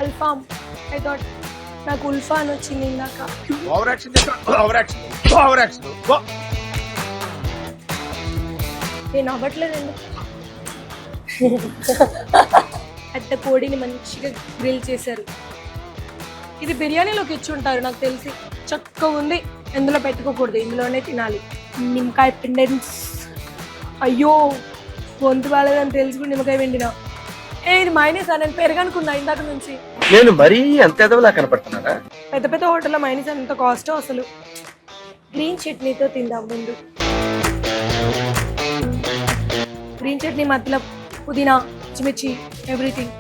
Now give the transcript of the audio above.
Alfaham. I thought నాకు ఉల్ఫా అని వచ్చింది ఇందాక. Over action. నేను అవ్వట్లేదండి. అట్ట కోడిని మంచిగా గ్రిల్ చేశారు. ఇది బిర్యానీలోకి ఇచ్చి ఉంటారు నాకు తెలిసి. చక్కగా ఉంది. ఎందులో పెట్టుకోకూడదు, ఇందులోనే తినాలి. నిమ్మకాయ పిండెన్స్. అయ్యో గొంతు బాలేదని తెలిసి కూడా నిమ్మకాయ పిండినా. ఇది మైనీస్ నేను పెరగనుకున్నా ఇందాక నుంచి. నేను మరీ అంత ఎదవలా కనపడుతున్నారా? పెద్ద పెద్ద హోటల్లో మైనీస్ ఎంత కాస్టో అసలు. గ్రీన్ చట్నీతో తిందాం ముందు. గ్రీన్ చట్నీ మధ్యలో పుదీనా, పచ్చిమిర్చి, ఎవ్రీథింగ్.